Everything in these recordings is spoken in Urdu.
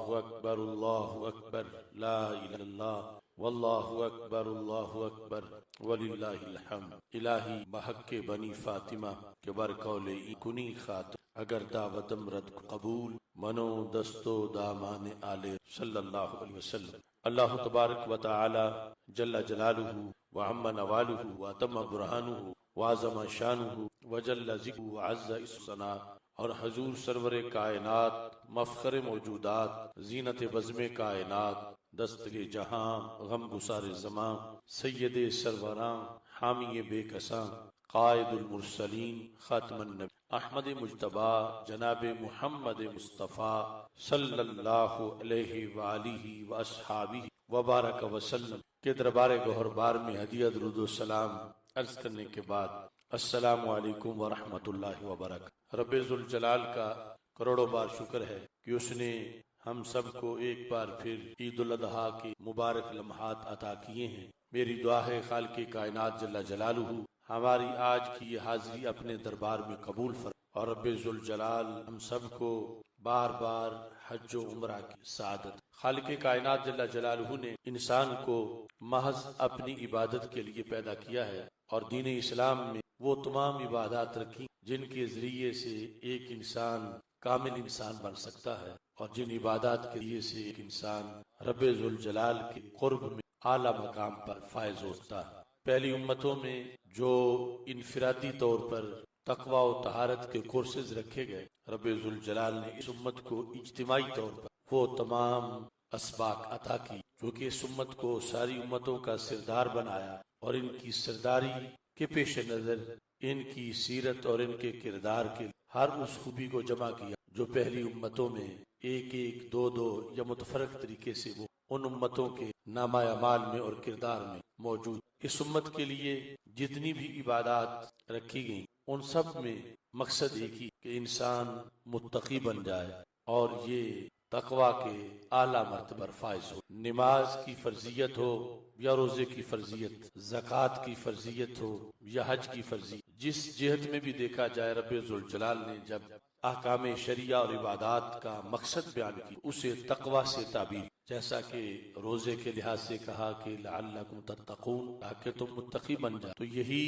اللہ اکبر لا الہ الا اللہ واللہ اکبر وللہ الحمد۔ الہی بحق بنی فاطمہ کے برقول کنی خاطر اگر دعوتم رد قبول منو دستو دامان آل صلی اللہ علیہ وسلم۔ اللہ تبارک و تعالی جل جلالہ وعم نوالہ واتم برہانہ وعظم شانہ وجل ذکرہ وعز ثناء، اور حضور سرور کائنات مفخر موجودات زینت بزم کائنات دستگیر جہاں غم گسار زماں سید سروراں حامی بے کساں قائد المرسلین خاتم النبی احمد مجتبی جناب محمد مصطفیٰ صلی اللہ علیہ وآلہ واصحابہ وبارک وسلم کے دربار گوہر بار میں ہدیہ درود و سلام عرض کرنے کے بعد السلام علیکم ورحمۃ اللہ وبرکاتہ۔ رب ذوالجلال کا کروڑوں بار شکر ہے کہ اس نے ہم سب کو ایک بار پھر عید الاضحیٰ کے مبارک لمحات عطا کیے ہیں۔ میری دعا ہے خالق کائنات جل جلالہ ہماری آج کی یہ حاضری اپنے دربار میں قبول فرمائے، اور رب ذوالجلال ہم سب کو بار بار حج و عمرہ کی سعادت۔ خالق کائنات جل جلالہ نے انسان کو محض اپنی عبادت کے لیے پیدا کیا ہے، اور دین اسلام میں وہ تمام عبادات رکھی جن کے ذریعے سے ایک انسان کامل انسان بن سکتا ہے، اور جن عبادات کے ذریعے سے ایک انسان رب ذوالجلال کے قرب میں اعلیٰ مقام پر فائز ہوتا ہے۔ پہلی امتوں میں جو انفرادی طور پر تقوی و طہارت کے کورسز رکھے گئے، رب ذوالجلال نے اس امت کو اجتماعی طور پر وہ تمام اسباق عطا کی جو کہ اس امت کو ساری امتوں کا سردار بنایا، اور ان کی سرداری کے پیش نظر ان کی سیرت اور ان کے کردار کے ہر اس خوبی کو جمع کیا جو پہلی امتوں میں ایک ایک دو دو یا متفرق طریقے سے وہ ان امتوں کے نامہ اعمال میں اور کردار میں موجود۔ اس امت کے لیے جتنی بھی عبادات رکھی گئیں ان سب میں مقصد ایک ہی کہ انسان متقی بن جائے اور یہ تقوی کے اعلیٰ مرتبہ پر فائز ہو۔ نماز کی فرضیت ہو یا روزے کی فرضیت، زکوٰۃ کی فرضیت ہو یا حج کی فرضیت، جس جہت میں بھی دیکھا جائے رب ذوالجلال نے جب احکام شریعہ اور عبادات کا مقصد بیان کی اسے تقوی سے تعبیر، جیسا کہ روزے کے لحاظ سے کہا کہ لعلکم تتقون، تاکہ تم متقی بن جائے۔ تو یہی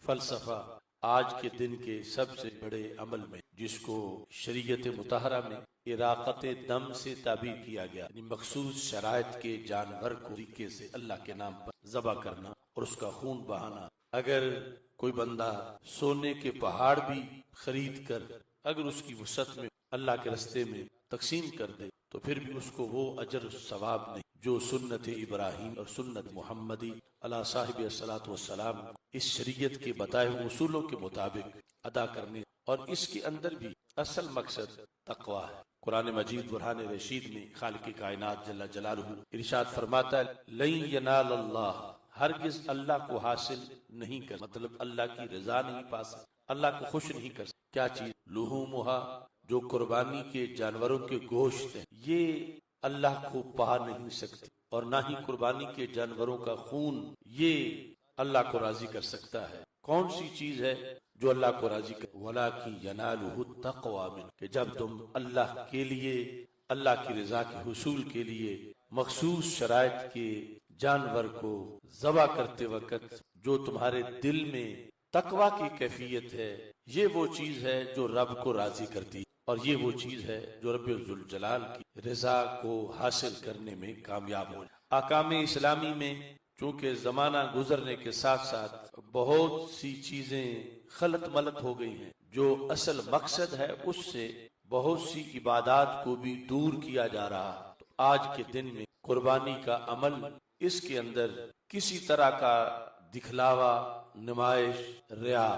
فلسفہ آج کے دن کے سب سے بڑے عمل میں، جس کو شریعت مطہرہ میں اراقت دم سے تعبیر کیا گیا، یعنی مخصوص شرائط کے جانور کو طریقے سے اللہ کے نام پر ذبح کرنا اور اس کا خون بہانا۔ اگر کوئی بندہ سونے کے پہاڑ بھی خرید کر اگر اس کی وسعت میں اللہ کے رستے میں تقسیم کر دے تو پھر بھی اس کو وہ اجر و ثواب نہیں جو سنت ابراہیم اور سنت محمدی علی صاحب الصلاۃ والسلام اس شریعت کے بتائے ہوئے اصولوں کے مطابق ادا کرنے، اور اس کے اندر بھی اصل مقصد تقوی ہے۔ قرآن مجید برہان رشید میں خالق کائنات جل جلالہ ارشاد فرماتا ہے لن ینال اللہ، ہرگز اللہ کو حاصل نہیں کر، مطلب اللہ کی رضا نہیں پا سکتے، اللہ کو خوش نہیں کر سکتے۔ کیا چیز؟ لحومھا، جو قربانی کے جانوروں کے گوشت ہیں، یہ اللہ کو پا نہیں سکتے، اور نہ ہی قربانی کے جانوروں کا خون یہ اللہ کو راضی کر سکتا ہے۔ کون سی چیز ہے جو اللہ کو راضی کر؟ وَلَٰكِن يَنَالُهُ التَّقْوَىٰ مِنْكُمْ، کہ جب تم اللہ کے لیے، اللہ کی رضا کے حصول کے لیے مخصوص شرائط کے جانور کو ذبح کرتے وقت جو تمہارے دل میں تقوی کی کیفیت ہے، یہ وہ چیز ہے جو رب کو راضی کرتی، اور یہ وہ چیز ہے جو رب ذوالجلال کی رضا کو حاصل کرنے میں کامیاب ہو جائے۔ احکام اسلامی میں چونکہ زمانہ گزرنے کے ساتھ ساتھ بہت سی چیزیں خلط ملط ہو گئی ہیں، جو اصل مقصد ہے اس سے بہت سی عبادات کو بھی دور کیا جا رہا ہے۔ تو آج کے دن میں قربانی کا عمل، اس کے اندر کسی طرح کا دکھلاوا، نمائش، ریا،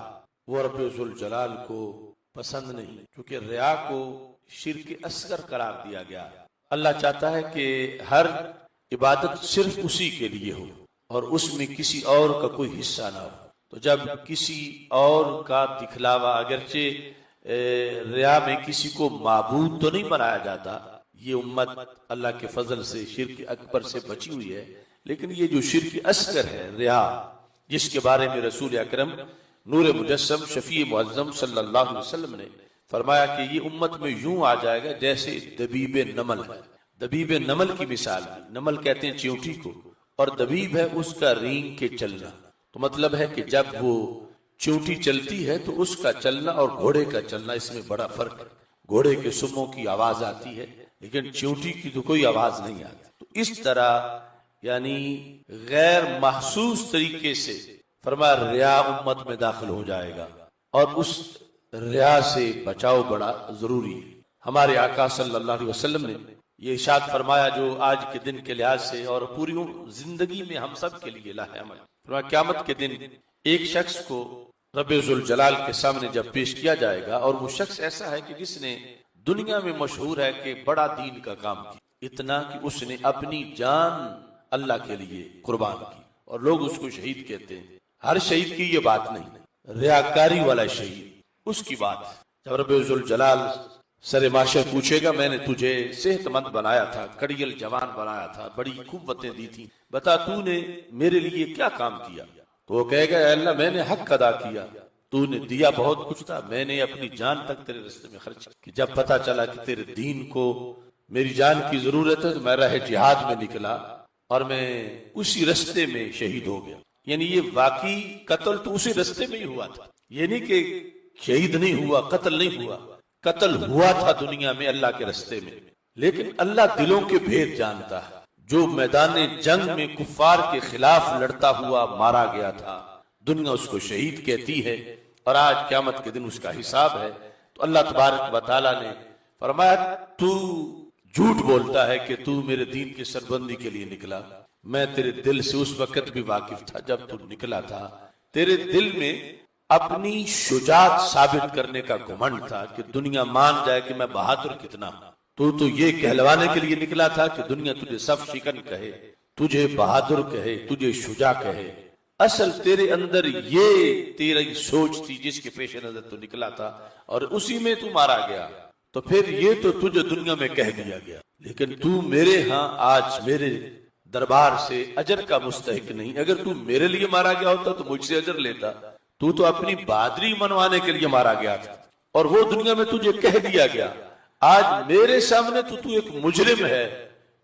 وہ رب ذوالجلال کو پسند نہیں، کیونکہ ریا کو شرک اصغر قرار دیا گیا۔ اللہ چاہتا ہے کہ ہر عبادت صرف اسی کے لیے ہو اور اس میں کسی اور کا کوئی حصہ نہ ہو۔ تو جب کسی اور کا دکھلاوا، اگرچہ ریا میں کسی کو معبود تو نہیں بنایا جاتا، یہ امت اللہ کے فضل سے شرک اکبر سے بچی ہوئی ہے، لیکن یہ جو شرک اصغر ہے، ریا، جس کے بارے میں رسول اکرم نور مجسم شفیع معظم صلی اللہ علیہ وسلم نے فرمایا کہ یہ امت میں یوں آ جائے گا جیسے دبیب نمل ہے، دبیب نمل کی مثال دی، نمل کہتے ہیں چیونٹی کو، اور دبیب ہے اس کا رینگ کے چلنا. تو مطلب ہے کہ جب وہ چیونٹی چلتی ہے تو اس کا چلنا اور گھوڑے کا چلنا اس میں بڑا فرق ہے. گھوڑے کے سموں کی آواز آتی ہے لیکن چیونٹی کی تو کوئی آواز نہیں آتی. تو اس طرح یعنی غیر محسوس طریقے سے فرمایا ریا امت میں داخل ہو جائے گا، اور اس ریا سے بچاؤ بڑا ضروری ہے. ہمارے آقا صلی اللہ علیہ وسلم نے یہ ارشاد فرمایا جو آج کے دن کے لحاظ سے اور پوری زندگی میں ہم سب کے لیے لاہم ہے. فرمایا قیامت کے دن ایک شخص کو رب ذوالجلال کے سامنے جب پیش کیا جائے گا، اور وہ شخص ایسا ہے کہ جس نے دنیا میں مشہور ہے کہ بڑا دین کا کام کیا، اتنا کہ اس نے اپنی جان اللہ کے لیے قربان کی، اور لوگ اس کو شہید کہتے ہیں. ہر شہید کی یہ بات نہیں، ریاکاری والا شہید اس کی بات. جب رب ذوالجلال سر معاشر پوچھے گا میں نے تجھے صحت مند بنایا تھا، کڑیل جوان بنایا تھا، بڑی قوتیں دی تھی، بتا تو نے میرے لیے کیا کام کیا؟ تو وہ کہے گا اے اللہ میں نے حق ادا کیا، تو نے دیا بہت کچھ تھا، میں نے اپنی جان تک تیرے راستے میں خرچ کی. جب پتا چلا کہ تیرے دین کو میری جان کی ضرورت ہے تو میں راہ جہاد میں نکلا اور میں اسی راستے میں شہید ہو گیا. یعنی یہ واقعی قتل تو اسی راستے میں ہی ہوا تھا، یہ نہیں کہ شہید نہیں ہوا، قتل نہیں ہوا، قتل ہوا تھا دنیا میں اللہ کے راستے میں. لیکن اللہ دلوں کے بھید جانتا ہے. جو میدان جنگ میں کفار کے خلاف لڑتا ہوا مارا گیا تھا، دنیا اس کو شہید کہتی ہے، اور آج قیامت کے دن اس کا حساب ہے. تو اللہ تبارک و تعالیٰ نے فرمایا تو جھوٹ بولتا ہے کہ تو میرے دین کی سربندی کے لیے نکلا. میں تیرے دل سے اس وقت بھی واقف تھا جب تو نکلا تھا. تیرے دل میں اپنی شجاعت ثابت کرنے کا گھمنڈ تھا کہ دنیا مان جائے کہ میں بہادر کتنا ہوں. تو یہ کہلوانے کے لیے نکلا تھا کہ دنیا تجھے صف شکن کہے، تجھے بہادر کہے، تجھے شجاع کہے. اصل تیرے اندر یہ تیری سوچ تھی جس کے پیش نظر تو نکلا تھا، اور اسی میں تو مارا گیا. تو پھر یہ تو تجھے دنیا میں کہہ دیا گیا، لیکن تو میرے ہاں آج میرے دربار سے اجر کا مستحق نہیں. اگر تو میرے لیے مارا گیا ہوتا تو مجھ سے اجر لیتا. تو اپنی بہادری منوانے کے لیے مارا گیا تھا، اور وہ دنیا میں تجھے کہہ دیا گیا. آج میرے سامنے تو ایک مجرم ہے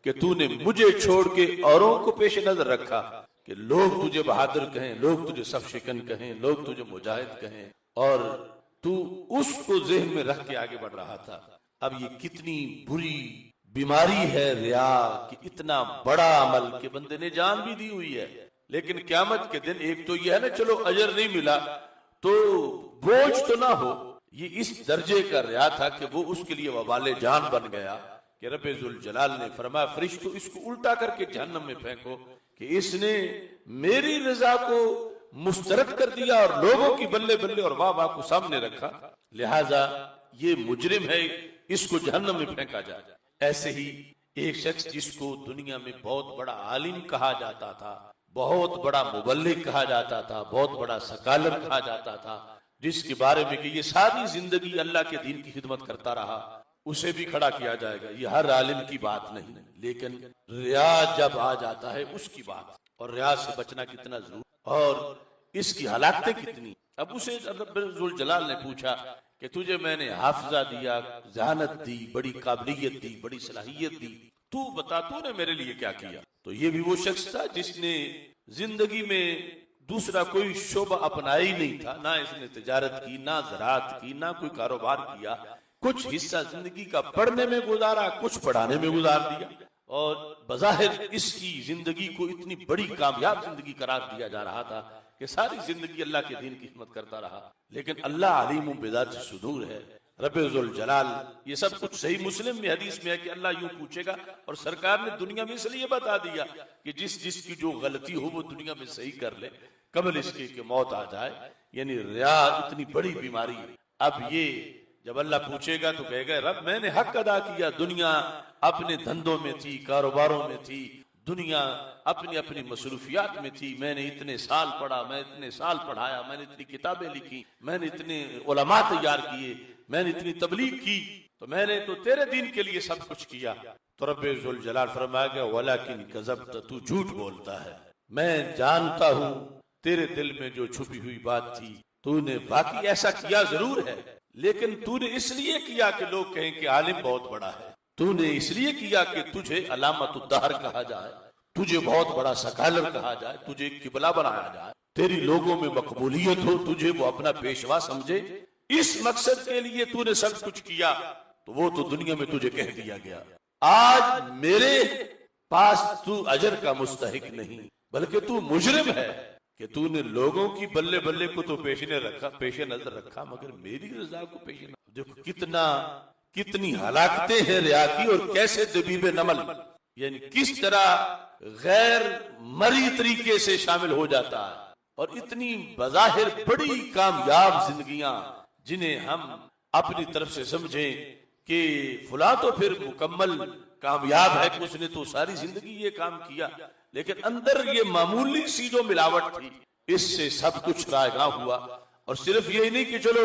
کہ تو نے مجھے چھوڑ کے اوروں کو پیش نظر رکھا کہ لوگ تجھے بہادر کہیں، لوگ تجھے صف شکن کہیں، لوگ تجھے مجاہد کہیں، اور تو اس کو ذہن میں رکھ کے آگے بڑھ رہا تھا. اب یہ کتنی بری بیماری ہے ریا کہ اتنا بڑا عمل کہ بندے نے جان بھی دی ہوئی ہے، لیکن قیامت کے دن ایک تو یہ ہے نا چلو اجر نہیں ملا تو بوجھ تو نہ ہو. یہ اس درجے کا ریا تھا کہ وہ اس کے لیے وبال جان بن گیا کہ رب ذوالجلال نے فرمایا فرشتوں اس کو الٹا کر کے جہنم میں پھینکو کہ اس نے میری رضا کو مسترد کر دیا اور لوگوں کی بلے بلے اور واہ واہ کو سامنے رکھا، لہذا یہ مجرم ہے، اس کو جہنم میں پھینکا جائے. ایسے ہی ایک شخص جس کو دنیا میں بہت بڑا عالم کہا جاتا تھا، بہت بڑا مبلغ کہا جاتا تھا، بہت بڑا سکالر کہا جاتا تھا، جس کے بارے میں کہ یہ ساری زندگی اللہ کے دین کی خدمت کرتا رہا، اسے بھی کھڑا کیا جائے گا. یہ ہر عالم کی بات نہیں، لیکن ریا جب آ جاتا ہے اس کی بات، اور ریا سے بچنا کتنا ضروری اور اس کی ہلاکتیں کتنی. اب اسے رب ذوالجلال نے پوچھا کہ تجھے میں نے حافظہ دیا، ذہانت دی، بڑی قابلیت دی، بڑی صلاحیت دی، تو بتا تو نے میرے لیے کیا کیا؟ تو یہ بھی وہ شخص تھا جس نے زندگی میں دوسرا کوئی شعبہ اپنایا ہی نہیں تھا، نہ اس نے تجارت کی، نہ زراعت کی، نہ کوئی کاروبار کیا. کچھ حصہ زندگی کا پڑھنے میں گزارا، کچھ پڑھانے میں گزار دیا، اور بظاہر اس کی زندگی کو اتنی بڑی کامیاب زندگی قرار دیا جا رہا تھا کہ ساری زندگی اللہ کے دین کی خدمت کرتا رہا. لیکن اللہ علیم بذات الصدور ہے، رب ذوالجلال. یہ سب کچھ صحیح مسلم میں حدیث میں ہے کہ اللہ یوں پوچھے گا، اور سرکار نے دنیا میں اس لیے بتا دیا کہ جس کی جو غلطی ہو وہ دنیا میں صحیح کر لے قبل اس کے کہ موت آ جائے. یعنی ریا اتنی بڑی بیماری ہے. اب یہ جب اللہ پوچھے گا تو کہے گا رب میں نے حق ادا کیا، دنیا اپنے دھندوں میں تھی، کاروباروں میں تھی، دنیا اپنی اپنی مصروفیات میں تھی، میں نے اتنے سال پڑھا، میں اتنے سال پڑھایا، میں نے اتنی کتابیں لکھی، میں نے اتنے علماء تیار کیے، میں نے اتنی تبلیغ کی، تو میں نے تو تیرے دین کے لیے سب کچھ کیا. تو رب ذوالجلال فرمایا گیا ولیکن کذبت، تو جھوٹ بولتا ہے، میں جانتا ہوں تیرے دل میں جو چھپی ہوئی بات تھی. تو نے باقی ایسا کیا ضرور ہے، لیکن تو نے اس لیے کیا کہ لوگ کہیں کہ عالم بہت بڑا ہے، تو نے اس لیے کیا کہ تجھے علامت الدہر کہا جائے، تجھے بہت بڑا سکالر کہا جائے، تجھے قبلہ بنایا جائے، تیری لوگوں میں مقبولیت ہو، تجھے وہ اپنا پیشوا سمجھے، اس مقصد کے لیے تو نے سب کچھ کیا، تو وہ تو دنیا میں تجھے کہہ دیا گیا۔ آج میرے پاس تو اجر کا مستحق نہیں، بلکہ تو مجرم ہے کہ تو نے لوگوں کی بلے بلے کو تو پیش نظر رکھا، مگر میری رضا کو پیش نظر۔ دیکھو کتنی ہلاکتیں ہیں ریا کی، اور کیسے دبیب نمل، یعنی کس طرح غیر مری طریقے سے شامل ہو جاتا ہے، اور اتنی بظاہر بڑی کامیاب زندگیاں جنہیں ہم اپنی طرف سے سمجھیں کہ فلاں تو پھر مکمل کامیاب ہے کہ اس نے تو ساری زندگی یہ کام کیا، لیکن اندر یہ معمولی سی جو ملاوٹ تھی، اس سے سب کچھ رائگاں ہوا۔ اور صرف یہ نہیں کہ چلو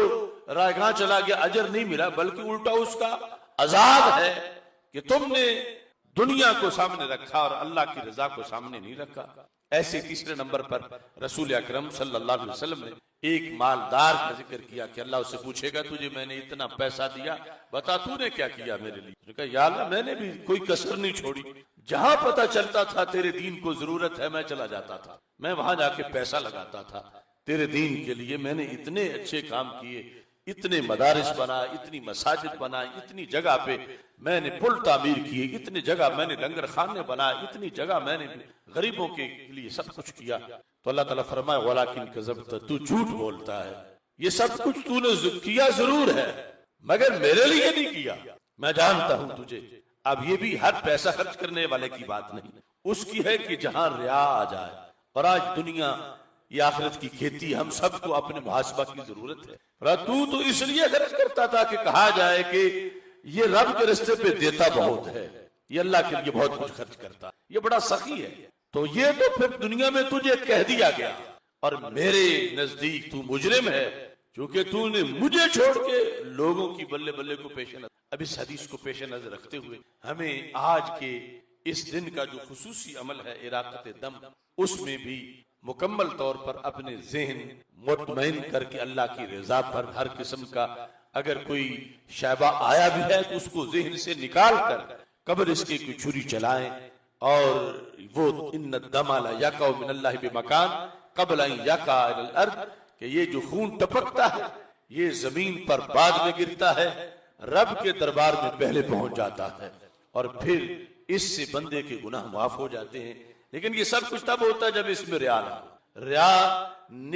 رائگاں چلا گیا، اجر نہیں ملا، بلکہ الٹا اس کا عذاب ہے کہ تم نے دنیا کو سامنے رکھا اور اللہ کی رضا کو سامنے نہیں رکھا۔ ایسے تیسرے نمبر پر رسول اکرم صلی اللہ علیہ وسلم نے ایک مالدار کا ذکر کیا کہ اللہ اس سے پوچھے گا تجھے میں نے اتنا پیسہ دیا، بتا تو نے کیا کیا میرے لیے؟ اس نے کہا یا اللہ میں نے بھی کوئی کسر نہیں چھوڑی، جہاں پتہ چلتا تھا تیرے دین کو ضرورت ہے میں چلا جاتا تھا، میں وہاں جا کے پیسہ لگاتا تھا تیرے دین کے لیے۔ میں نے اتنے اچھے کام کیے، اتنے مدارس بنائے، اتنی مساجد بنائے، اتنی جگہ پہ میں نے پل تعمیر کیے، اتنی جگہ میں نے لنگر خانے بنائے، اتنی جگہ میں نے غریبوں کے لیے سب کچھ کیا۔ تو اللہ تعالیٰ فرمائے وَلَكِنْ كَذَبْتَ، تو جھوٹ بولتا ہے، یہ سب کچھ تو نے کیا ضرور ہے مگر میرے لیے نہیں کیا، میں جانتا ہوں تجھے۔ اب یہ بھی ہر پیسہ خرچ کرنے والے کی بات نہیں، اس کی ہے کہ جہاں ریا آ جائے۔ اور آج دنیا یہ آخرت کی کھیتی، ہم سب کو اپنے محاسبہ کی ضرورت ہے۔ تو اس لیے خرچ کرتا تھا کہ کہا جائے کہ یہ رب کے رستے پہ دیتا بہت ہے، یہ اللہ کے لیے بہت کچھ خرچ کرتا، یہ بڑا سخی ہے۔ تو یہ تو پھر دنیا میں تجھے کہہ دیا گیا، اور میرے نزدیک تو مجرم ہے چونکہ تو نے مجھے چھوڑ کے لوگوں کی بلے بلے کو پیش نظر۔ اب اس حدیث کو پیش نظر رکھتے ہوئے ہمیں آج کے اس دن کا جو خصوصی عمل ہے اراقت دم، اس میں بھی مکمل طور پر اپنے ذہن مطمئن کر کے اللہ کی رضا پر ہر قسم کا اگر کوئی شائبہ آیا بھی ہے تو اس کو ذہن سے نکال کر قبر اس کی کوئی چھری چلائیں، اور وہ ان الدم لا یقع من اللہ بمکان قبل ان یقع علی الارض، کہ یہ جو خون ٹپکتا ہے یہ زمین پر بعد میں گرتا ہے، رب کے دربار میں پہلے پہنچ جاتا ہے، اور پھر اس سے بندے کے گناہ معاف ہو جاتے ہیں۔ لیکن یہ سب کچھ تب ہوتا ہے جب اس میں ریا نہ ہو۔ ریا